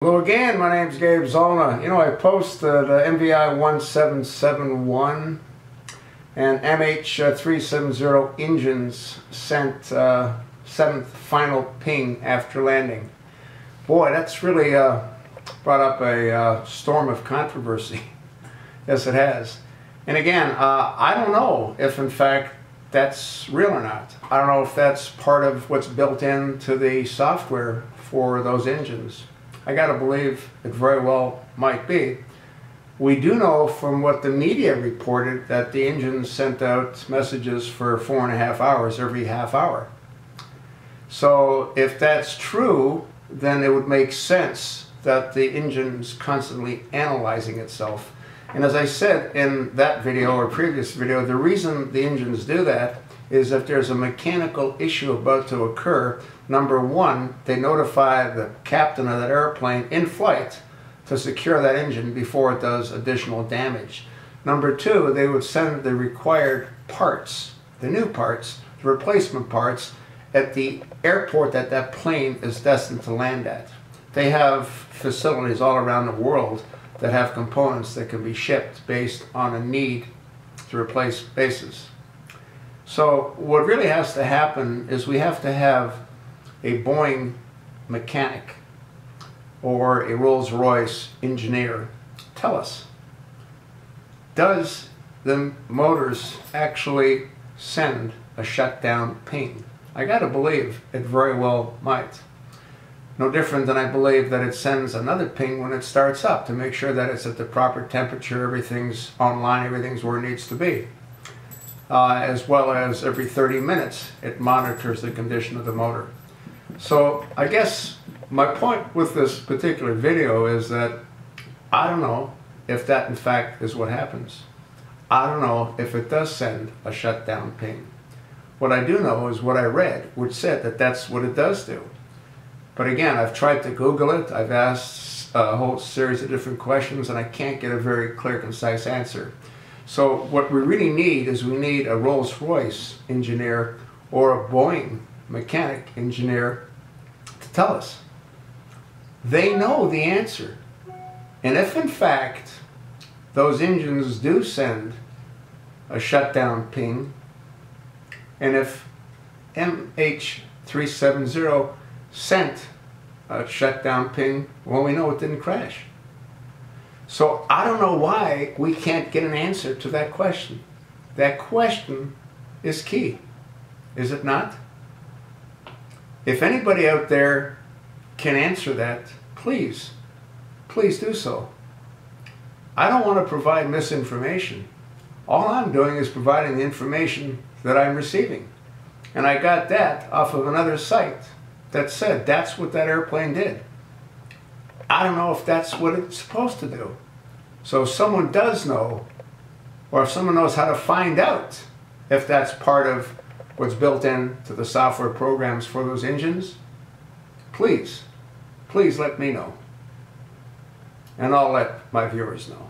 Hello again, my name's Gabe Zollner. You know, I post the MVI 1771 and MH370 engines sent 7th final ping after landing. Boy, that's really brought up a storm of controversy. Yes, it has. And again, I don't know if in fact that's real or not. I don't know if that's part of what's built into the software for those engines. I gotta believe it very well might be. We do know from what the media reported that the engines sent out messages for 4.5 hours every half hour. So if that's true, then it would make sense that the engine's constantly analyzing itself. And as I said in that video or previous video, the reason the engines do that is if there's a mechanical issue about to occur. Number one, they notify the captain of that airplane in flight to secure that engine before it does additional damage. Number two, they would send the required parts, the new parts, the replacement parts, at the airport that that plane is destined to land at. They have facilities all around the world that have components that can be shipped based on a need to replace bases. So what really has to happen is we have to have a Boeing mechanic or a Rolls-Royce engineer tell us, does the motors actually send a shutdown ping? I gotta believe it very well might. No different than I believe that it sends another ping when it starts up to make sure that it's at the proper temperature, everything's online, everything's where it needs to be. As well as every 30 minutes it monitors the condition of the motor. So I guess my point with this particular video is that I don't know if that in fact is what happens. I don't know if it does send a shutdown ping. What I do know is what I read, which said that that's what it does do. But again, I've tried to Google it, I've asked a whole series of different questions, and I can't get a very clear, concise answer. So what we really need is we need a Rolls-Royce engineer or a Boeing mechanic engineer to tell us. They know the answer. And if in fact those engines do send a shutdown ping, and if MH370 sent a shutdown ping, well, we know it didn't crash. So I don't know why we can't get an answer to that question. That question is key, is it not? If anybody out there can answer that, please do so. I don't want to provide misinformation. All I'm doing is providing the information that I'm receiving. And I got that off of another site that said that's what that airplane did. I don't know if that's what it's supposed to do. So if someone does know, or if someone knows how to find out if that's part of what's built into the software programs for those engines, please let me know. And I'll let my viewers know.